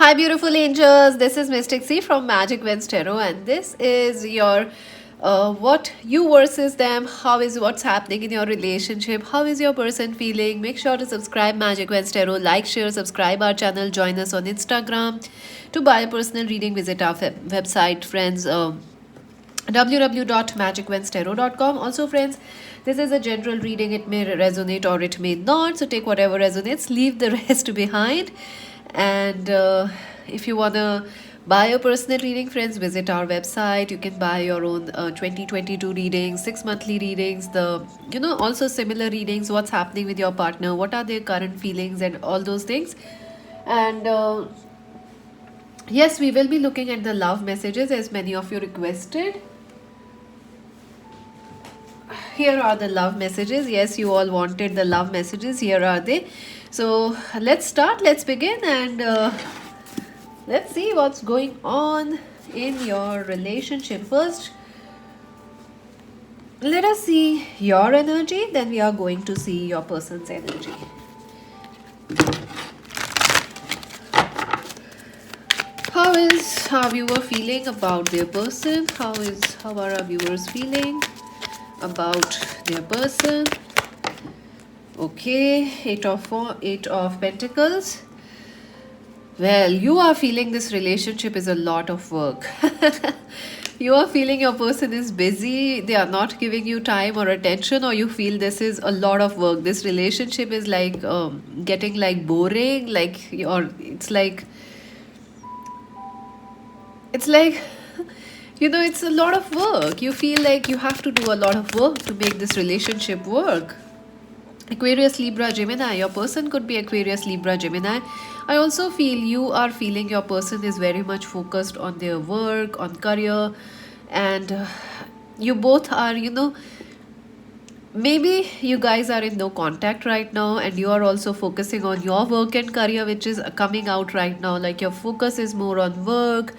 Hi, beautiful angels. This is Mystic C from Magic Wins Tarot, and this is your what you versus them. How is what's happening in your relationship? How is your person feeling? Make sure to subscribe Magic Wins Tarot, like, share, subscribe our channel, join us on Instagram. To buy a personal reading, visit our website, friends. www.magicwenstarot.com. Also, friends, this is a general reading. It may resonate or it may not. So take whatever resonates, leave the rest behind. And if you want to buy a personal reading, friends, visit our website. You can buy your own 2022 readings, 6 monthly readings, also similar readings, what's happening with your partner, what are their current feelings, and all those things. And yes, we will be looking at the love messages as many of you requested. Here are the love messages. Yes, you all wanted the love messages. Here are they. So let's start. Let's begin, and let's see what's going on in your relationship. First, let us see your energy. Then we are going to see your person's energy. How is our viewer feeling about their person? How are our viewers feeling about their person? Okay, eight of Pentacles. Well, you are feeling this relationship is a lot of work. You are feeling your person is busy, they are not giving you time or attention, or you feel this is a lot of work. This relationship is like getting like boring, or it's like it's a lot of work. You feel like you have to do a lot of work to make this relationship work. Aquarius, Libra, Gemini. Your person could be Aquarius, Libra, Gemini. I also feel you are feeling your person is very much focused on their work, on career, and you both are, maybe you guys are in no contact right now, and you are also focusing on your work and career, which is coming out right now. Like your focus is more on work,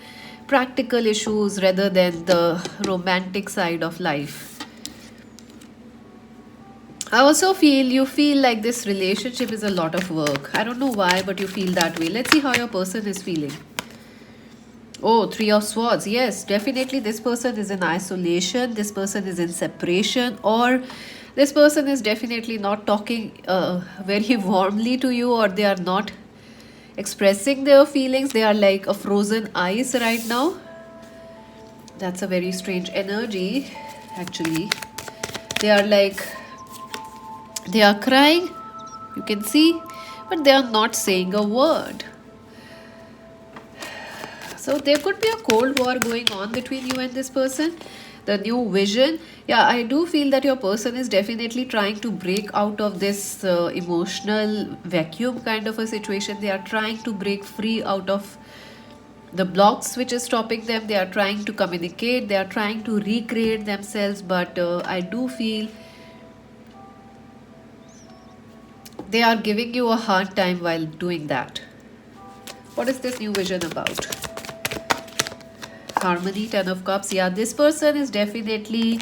practical issues rather than the romantic side of life. I also feel you feel like this relationship is a lot of work. I don't know why, but you feel that way. Let's see how your person is feeling. Oh, Three of Swords. Yes, definitely this person is in isolation. This person is in separation, or this person is definitely not talking very warmly to you, or they are not expressing their feelings. They are like a frozen ice right now. That's a very strange energy, actually. They are crying, you can see, but they are not saying a word. So there could be a cold war going on between you and this person. The new vision. Yeah, I do feel that your person is definitely trying to break out of this emotional vacuum kind of a situation. They are trying to break free out of the blocks which is stopping them. They are trying to communicate. They are trying to recreate themselves. But I do feel they are giving you a hard time while doing that. What is this new vision about? Harmony, Ten of Cups. Yeah, this person is definitely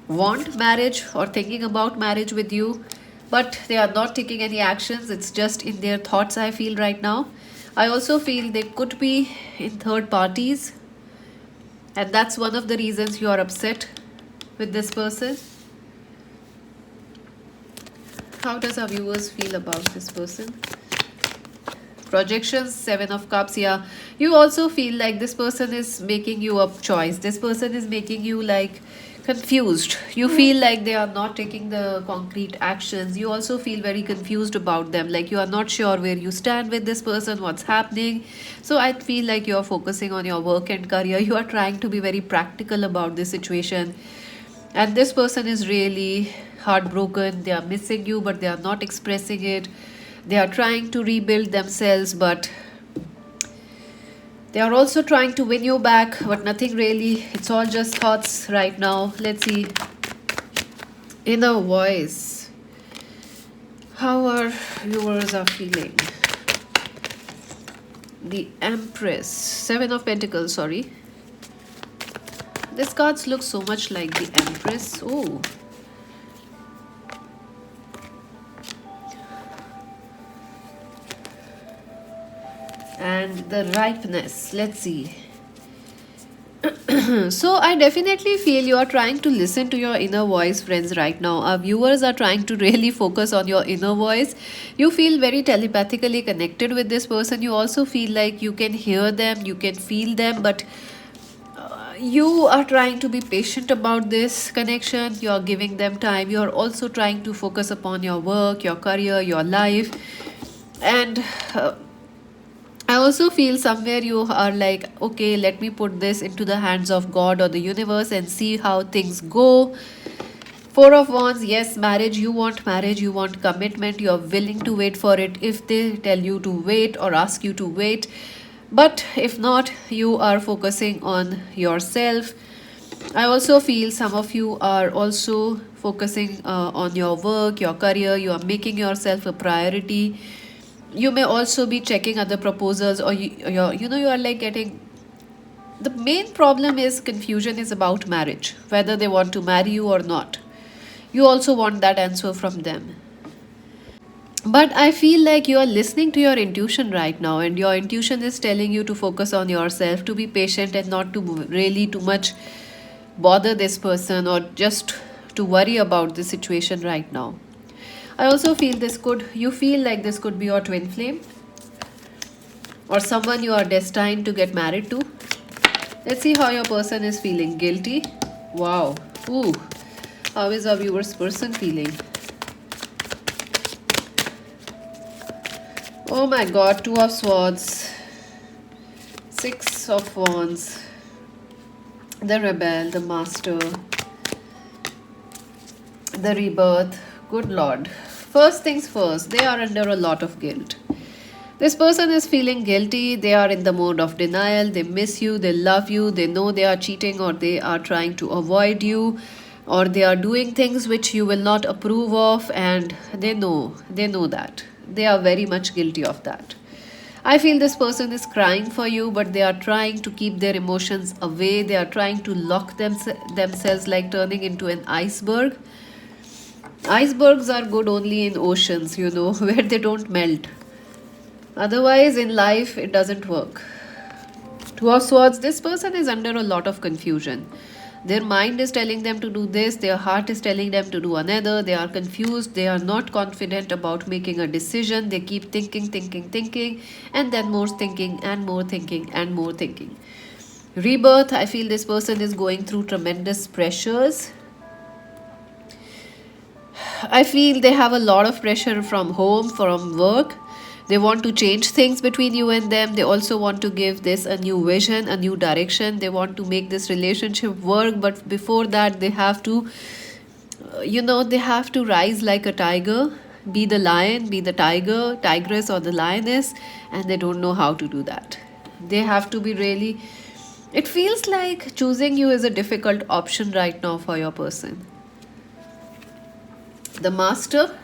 want marriage or thinking about marriage with you, but they are not taking any actions. It's just in their thoughts, I feel right now. I also feel they could be in third parties, and that's one of the reasons you are upset with this person. How does our viewers feel about this person? Projections, Seven of Cups. Yeah, you also feel like this person is making you a choice. This person is making you like confused. You feel like they are not taking the concrete actions. You also feel very confused about them, like you are not sure where you stand with this person, what's happening. So I feel like you are focusing on your work and career. You are trying to be very practical about this situation, and this person is really heartbroken. They are missing you, but they are not expressing it. They are trying to rebuild themselves, but they are also trying to win you back, but nothing really. It's all just thoughts right now. Let's see. Inner voice. How our viewers are feeling? The Empress. Seven of Pentacles, sorry. This cards look so much like the Empress. Oh. and the ripeness. Let's see. So I definitely feel you are trying to listen to your inner voice, friends, right now. Our viewers are trying to really focus on your inner voice. You feel very telepathically connected with this person. You also feel like you can hear them, you can feel them, but you are trying to be patient about this connection. You are giving them time. You are also trying to focus upon your work, your career, your life. And I also feel somewhere you are like, okay, let me put this into the hands of God or the universe and see how things go. Four of Wands, yes, marriage, you want commitment, you are willing to wait for it if they tell you to wait or ask you to wait. But if not, you are focusing on yourself. I also feel some of you are also focusing on your work, your career, you are making yourself a priority. You may also be checking other proposals, or you are like getting, the main problem is confusion is about marriage, whether they want to marry you or not. You also want that answer from them. But I feel like you are listening to your intuition right now, and your intuition is telling you to focus on yourself, to be patient, and not to really too much bother this person or just to worry about the situation right now. I also feel you feel like this could be your twin flame or someone you are destined to get married to. Let's see how your person is feeling. Guilty. Wow. Ooh. How is our viewer's person feeling? Oh my god. Two of Swords. Six of Wands. The Rebel. The Master. The Rebirth. Good Lord. First things first. They are under a lot of guilt. This person is feeling guilty. They are in the mode of denial. They miss you. They love you. They know they are cheating, or they are trying to avoid you, or they are doing things which you will not approve of, and they know that. They are very much guilty of that. I feel this person is crying for you, but they are trying to keep their emotions away. They are trying to lock themselves, like turning into an iceberg. Icebergs are good only in oceans, where they don't melt. Otherwise, in life, it doesn't work. Two of Swords, this person is under a lot of confusion. Their mind is telling them to do this, their heart is telling them to do another. They are confused, they are not confident about making a decision. They keep thinking, and then more thinking, and more thinking, and more thinking. Rebirth, I feel this person is going through tremendous pressures. I feel they have a lot of pressure from home, from work. They want to change things between you and them. They also want to give this a new vision, a new direction. They want to make this relationship work, but before that, they have to, they have to rise like a tiger, be the lion, be the tiger, tigress, or the lioness, and they don't know how to do that. They have to be really. It feels like choosing you is a difficult option right now for your person. The Master,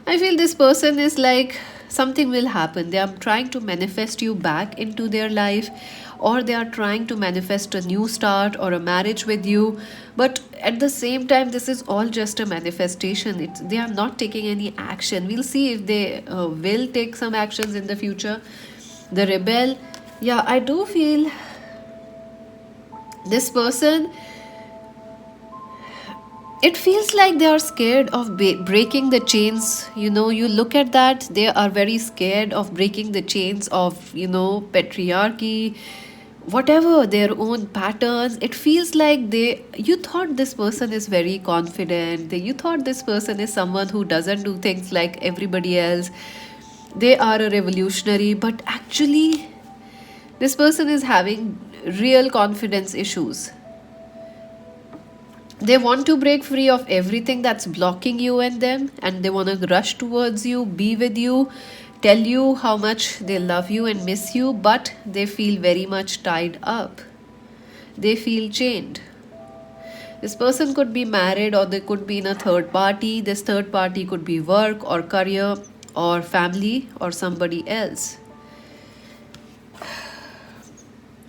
I feel this person is like something will happen. They are trying to manifest you back into their life, or they are trying to manifest a new start or a marriage with you. But at the same time, this is all just a manifestation. They are not taking any action. We'll see if they will take some actions in the future. The Rebel, yeah, I do feel this person, it feels like they are scared of breaking the chains. You look at that, they are very scared of breaking the chains of patriarchy, whatever their own patterns. It feels like you thought this person is very confident. You thought this person is someone who doesn't do things like everybody else. They are a revolutionary, but actually this person is having real confidence issues. They want to break free of everything that's blocking you and them, and they want to rush towards you, be with you, tell you how much they love you and miss you, but they feel very much tied up. They feel chained. This person could be married, or they could be in a third party. This third party could be work or career or family or somebody else.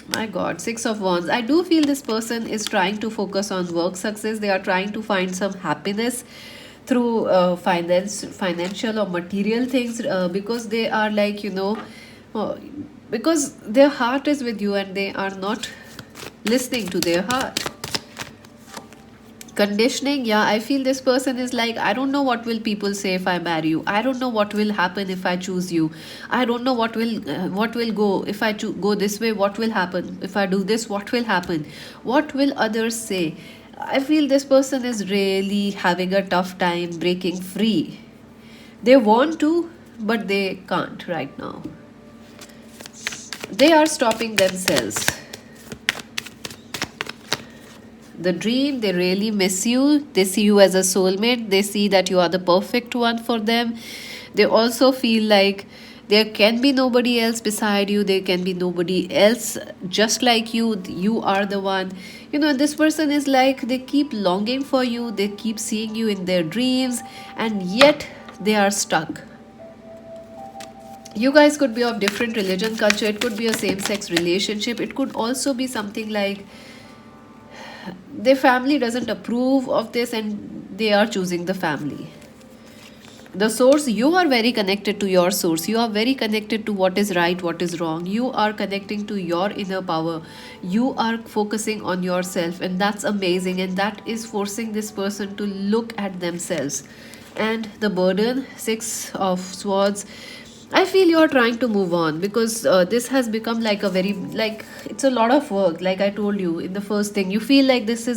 My god, Six of Wands. I do feel this person is trying to focus on work success. They are trying to find some happiness through financial or material things, because they are like, Oh, because their heart is with you and they are not listening to their heart. Conditioning, yeah, I feel this person is like, I don't know what will people say if I marry you. I don't know what will happen if I choose you. I don't know what will go if I go this way. What will happen if I do this? What will happen? What will others say? I feel this person is really having a tough time breaking free. They want to, but they can't right now. They are stopping themselves. The dream, they really miss you. They see you as a soulmate. They see that you are the perfect one for them. They also feel like there can be nobody else beside you. There can be nobody else just like you. You are the one. This person is like, they keep longing for you. They keep seeing you in their dreams, and yet they are stuck. You guys could be of different religion, culture. It could be a same-sex relationship. It could also be something like their family doesn't approve of this and they are choosing the family. The source, you are very connected to your source. You are very connected to what is right, what is wrong. You are connecting to your inner power. You are focusing on yourself, and that's amazing. And that is forcing this person to look at themselves. And the burden, Six of Swords, I feel you're trying to move on because this has become like a very, like, it's a lot of work. Like I told you in the first thing, you feel like this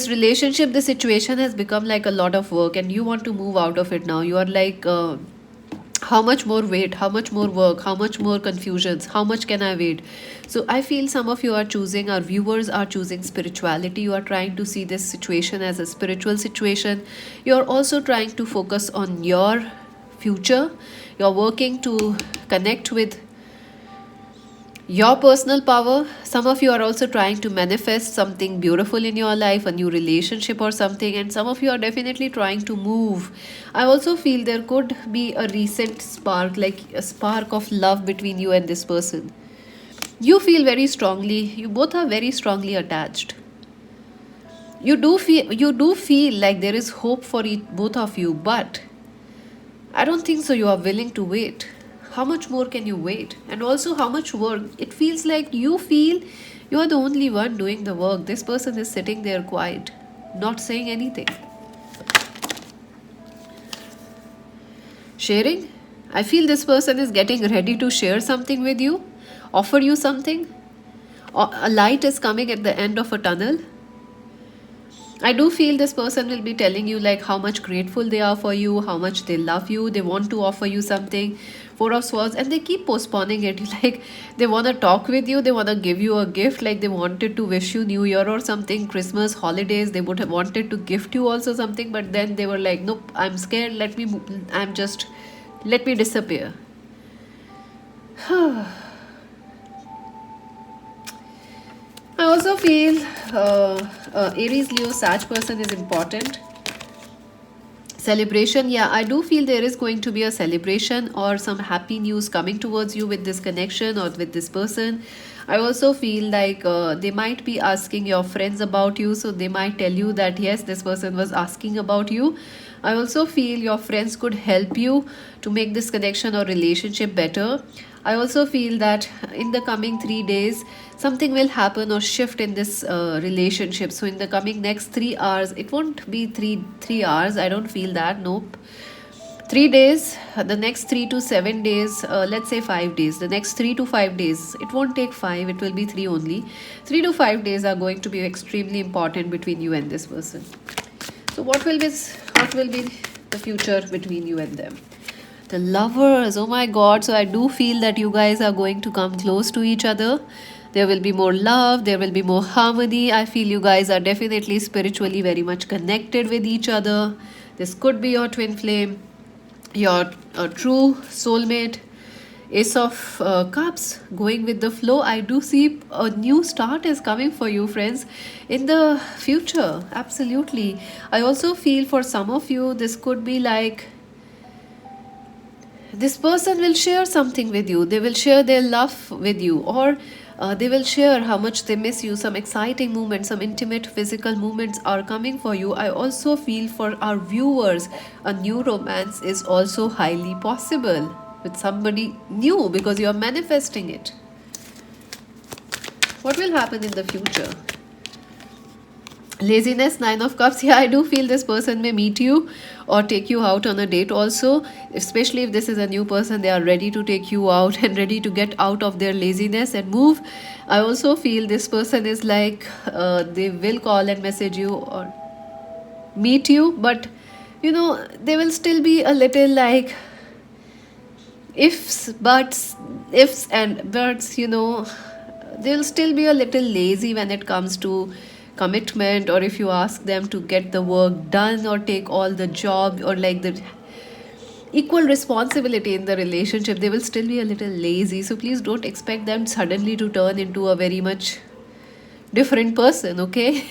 relationship, this situation has become like a lot of work and you want to move out of it now. You are like, how much more wait? How much more work? How much more confusions? How much can I wait? So I feel some of you are choosing, our viewers are choosing spirituality. You are trying to see this situation as a spiritual situation. You are also trying to focus on your future. You're working to connect with your personal power. Some of you are also trying to manifest something beautiful in your life, a new relationship or something, and some of you are definitely trying to move. I also feel there could be a recent spark, like a spark of love between you and this person. You feel very strongly, you both are very strongly attached. You do feel like there is hope for both of you, but I don't think so. You are willing to wait. How much more can you wait? And also, how much work? It feels like you feel you are the only one doing the work. This person is sitting there quiet, not saying anything. Sharing? I feel this person is getting ready to share something with you, offer you something. A light is coming at the end of a tunnel. I do feel this person will be telling you like how much grateful they are for you, how much they love you, they want to offer you something. Four of Swords, and they keep postponing it. Like they want to talk with you, they want to give you a gift, like they wanted to wish you New Year or something, Christmas, holidays. They would have wanted to gift you also something, but then they were like, nope, I'm scared. Let me disappear. I also feel Aries, Leo, Sag person is important. Celebration, yeah, I do feel there is going to be a celebration or some happy news coming towards you with this connection or with this person. I also feel like they might be asking your friends about you, so they might tell you that yes, this person was asking about you. I also feel your friends could help you to make this connection or relationship better. I also feel that in the coming 3 days, something will happen or shift in this relationship. So in the coming next 3 hours, it won't be three hours. I don't feel that. Nope. 3 days, the next 3 to 7 days, let's say 5 days. The next 3 to 5 days, it won't take five. It will be three only. 3 to 5 days are going to be extremely important between you and this person. So what will be the future between you and them? The Lovers, oh my god. So I do feel that you guys are going to come close to each other. There will be more love, there will be more harmony. I feel you guys are definitely spiritually very much connected with each other. This could be your twin flame, your true soulmate. Ace of Cups, going with the flow. I do see a new start is coming for you, friends, in the future. Absolutely. I also feel for some of you, this could be like this person will share something with you. They will share their love with you, or they will share how much they miss you. Some exciting moments, some intimate physical moments are coming for you. I also feel for our viewers, a new romance is also highly possible. with somebody new because you are manifesting it. What will happen in the future? Laziness, Nine of Cups. Yeah, I do feel this person may meet you or take you out on a date also. Especially if this is a new person, they are ready to take you out and ready to get out of their laziness and move. I also feel this person is like they will call and message you or meet you, but they will still be a little like ifs and buts. They'll still be a little lazy when it comes to commitment, or if you ask them to get the work done or take all the job or like the equal responsibility in the relationship, they will still be a little lazy. So please don't expect them suddenly to turn into a very much different person, okay?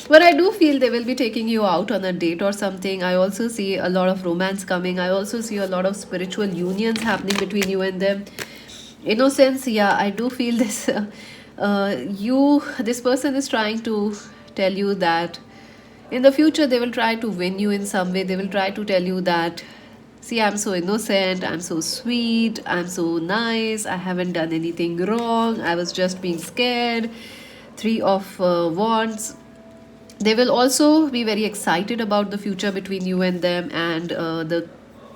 But I do feel they will be taking you out on a date or something. I also see a lot of romance coming. I also see a lot of spiritual unions happening between you and them. Innocence, yeah, I do feel this. This person is trying to tell you that in the future they will try to win you in some way. They will try to tell you that, see, I'm so innocent, I'm so sweet, I'm so nice, I haven't done anything wrong, I was just being scared. Three of Wands. They will also be very excited about the future between you and them. And the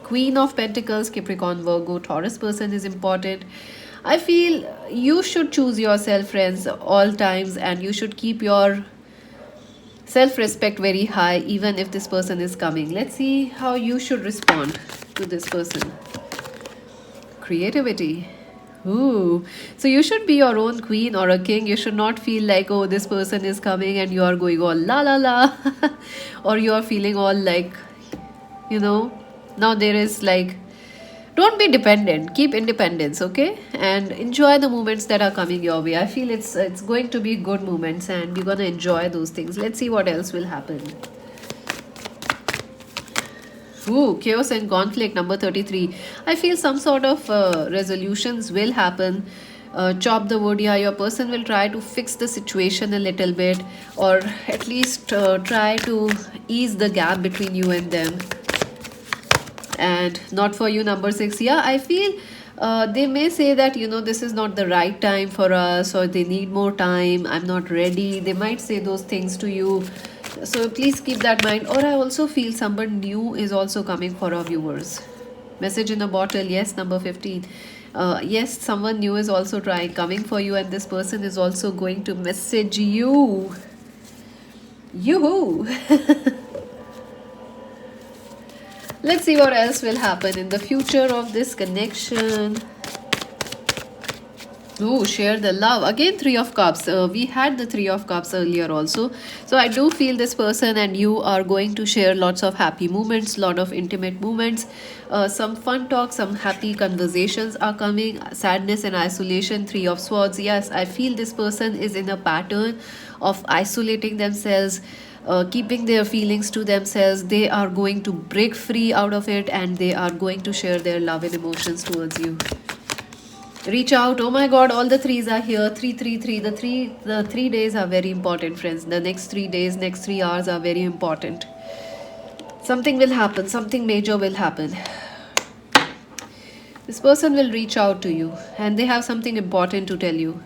Queen of Pentacles, Capricorn, Virgo, Taurus person is important. I feel you should choose yourself, friends, all times, and you should keep your self-respect very high even if this person is coming. Let's see how you should respond to this person. Creativity. Ooh, so you should be your own queen or a king. You should not feel like, oh, this person is coming and you are going all la la la, or you are feeling all like, now there is like, don't be dependent. Keep independence, okay? And enjoy the moments that are coming your way. I feel it's going to be good moments, and you're gonna enjoy those things. Let's see what else will happen. Ooh, chaos and conflict, number 33. I feel some sort of resolutions will happen. Chop the wood. Yeah, your person will try to fix the situation a little bit, or at least try to ease the gap between you and them. And not for you, number 6. Yeah, I feel they may say that, this is not the right time for us, or they need more time, I'm not ready. They might say those things to you. So please keep that in mind. Or I also feel someone new is also coming for our viewers. Message in a bottle. Yes, number 15. Yes, someone new is also coming for you, and this person is also going to message you. Yoo-hoo! Let's see what else will happen in the future of this connection. Oh, share the love. Again, Three of Cups. We had the Three of Cups earlier also. So I do feel this person and you are going to share lots of happy moments, lot of intimate moments. Some fun talk, some happy conversations are coming. Sadness and isolation, Three of Swords. Yes, I feel this person is in a pattern of isolating themselves, keeping their feelings to themselves. They are going to break free out of it, and they are going to share their love and emotions towards you. Reach out. Oh my god, all the threes are here. 333. The 3 days are very important, friends. The next 3 days, next 3 hours are very important. Something will happen, something major will happen. This person will reach out to you, and they have something important to tell you.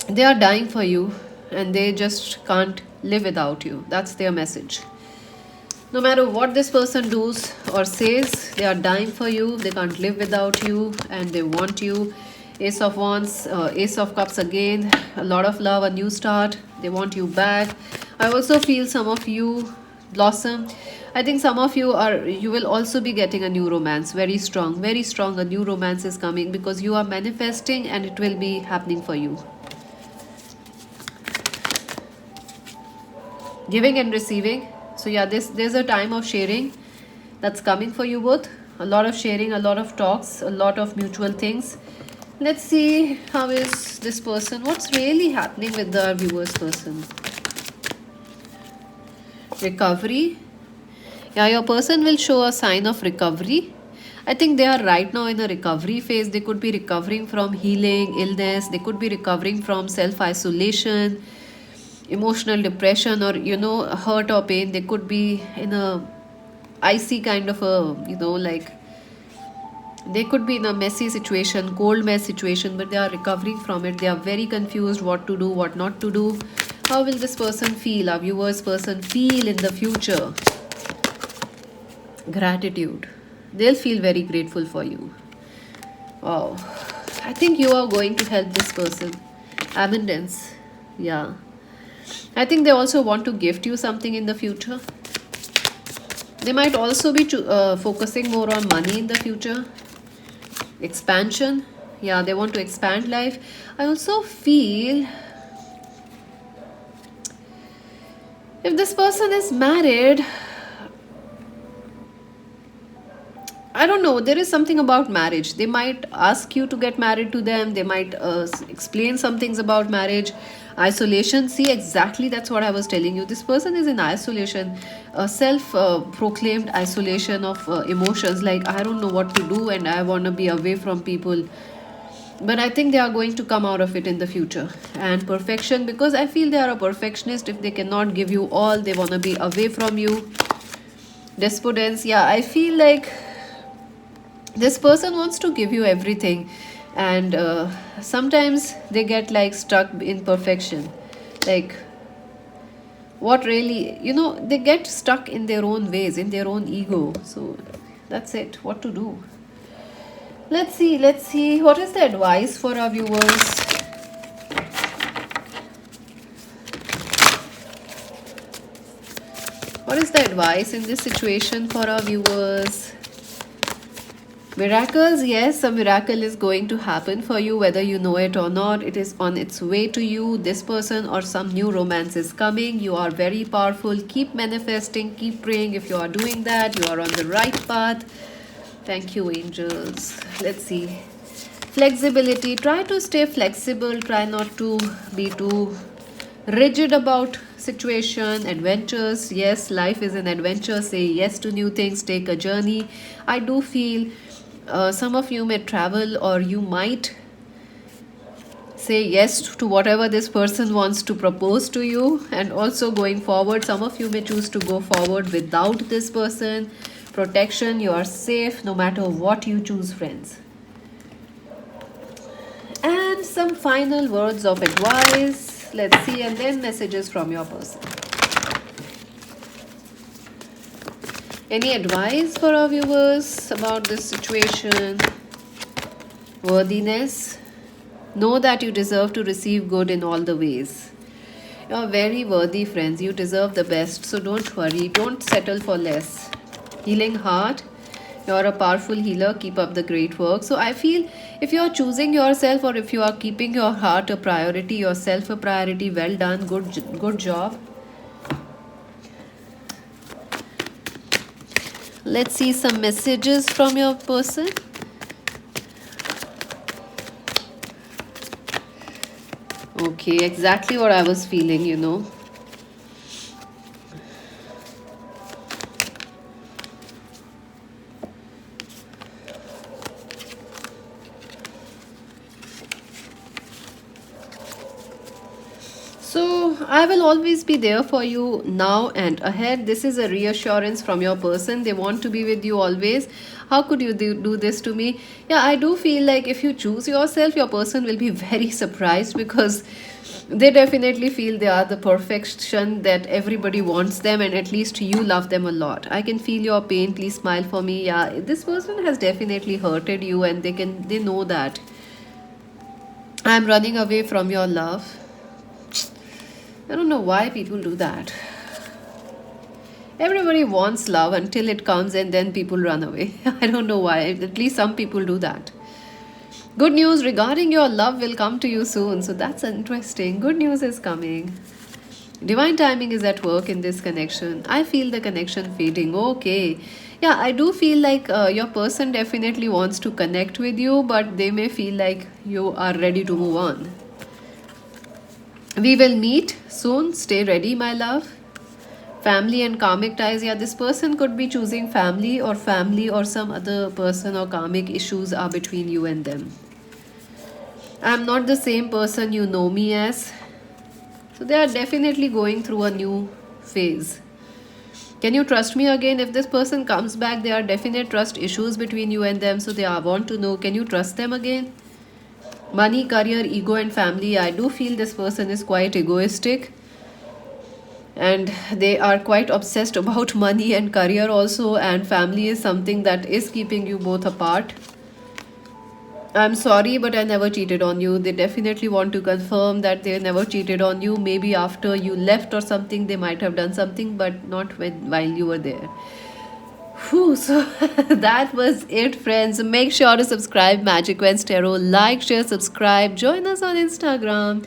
They are dying for you, and they just can't live without you. That's their message. No matter what this person does or says, they are dying for you, they can't live without you, and they want you. Ace of Wands, Ace of Cups again, a lot of love, a new start. They want you back. I also feel some of you blossom. I think some of you will also be getting a new romance. Very strong, a new romance is coming, because you are manifesting and it will be happening for you. Giving and receiving. So yeah, there's a time of sharing that's coming for you both. A lot of sharing, a lot of talks, a lot of mutual things. Let's see how is this person. What's really happening with the viewer's person? Recovery. Yeah, your person will show a sign of recovery. I think they are right now in a recovery phase. They could be recovering from healing, illness. They could be recovering from self-isolation, emotional depression, or hurt or pain. They could be in a icy kind of a, like they could be in a messy situation, cold mess situation, but they are recovering from it. They are very confused what to do, what not to do. How will this person feel, our viewers person feel in the future? Gratitude. They'll feel very grateful for you. Wow. I think you are going to help this person. Abundance. Yeah. I think they also want to gift you something in the future. They might also be focusing more on money in the future. Expansion. Yeah, they want to expand life. I also feel if this person is married, I don't know, there is something about marriage. They might ask you to get married to them. They might explain some things about marriage. Isolation. See, exactly, that's what I was telling you. This person is in isolation, self proclaimed isolation of emotions. Like, I don't know what to do and I want to be away from people. But I think they are going to come out of it in the future. And perfection, because I feel they are a perfectionist. If they cannot give you all, they want to be away from you. Despondence. Yeah, I feel like this person wants to give you everything, and sometimes they get like stuck in perfection. Like, what really, they get stuck in their own ways, in their own ego. So that's it, what to do. Let's see what is the advice for our viewers. What is the advice in this situation for our viewers? Miracles. Yes, a miracle is going to happen for you, whether you know it or not. It is on its way to you. This person or some new romance is coming. You are very powerful. Keep manifesting, keep praying. If you are doing that, you are on the right path. Thank you, angels. Let's see. Flexibility. Try to stay flexible. Try not to be too rigid about situation. Adventures. Yes, life is an adventure. Say yes to new things. Take a journey. I do feel some of you may travel, or you might say yes to whatever this person wants to propose to you. And also going forward, some of you may choose to go forward without this person. Protection. You are safe no matter what you choose, friends. And some final words of advice. Let's see, and then messages from your person. Any advice for our viewers about this situation? Worthiness. Know that you deserve to receive good in all the ways. You are very worthy, friends. You deserve the best. So don't worry. Don't settle for less. Healing heart. You are a powerful healer. Keep up the great work. So I feel if you are choosing yourself, or if you are keeping your heart a priority, yourself a priority, well done. Good job. Let's see some messages from your person. Okay, exactly what I was feeling. So I will always be there for you now and ahead. This is a reassurance from your person. They want to be with you always. How could you do this to me? Yeah, I do feel like if you choose yourself, your person will be very surprised, because they definitely feel they are the perfection that everybody wants them, and at least you love them a lot. I can feel your pain. Please smile for me. Yeah, this person has definitely hurted you, and they know that. I'm running away from your love. I don't know why people do that. Everybody wants love until it comes, and then people run away. I don't know why. At least some people do that. Good news regarding your love will come to you soon. So that's interesting. Good news is coming. Divine timing is at work in this connection. I feel the connection fading. Okay. Yeah, I do feel like your person definitely wants to connect with you, but they may feel like you are ready to move on. We will meet soon. Stay ready, my love. Family and karmic ties. Yeah, this person could be choosing family, or some other person or karmic issues are between you and them. I'm not the same person you know me as. So they are definitely going through a new phase. Can you trust me again? If this person comes back, there are definite trust issues between you and them. So they are, want to know, can you trust them again? Money, career, ego, and family. I do feel this person is quite egoistic, and they are quite obsessed about money and career also, and family is something that is keeping you both apart. I'm sorry, but I never cheated on you. They definitely want to confirm that they never cheated on you. Maybe after you left or something, they might have done something, but not while you were there. Whew, so that was it, friends. Make sure to subscribe Magic Wens Tarot. Like, share, subscribe. Join us on Instagram.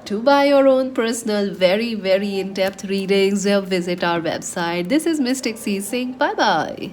To buy your own personal, very, very in depth readings, visit our website. This is Mystic C saying bye bye.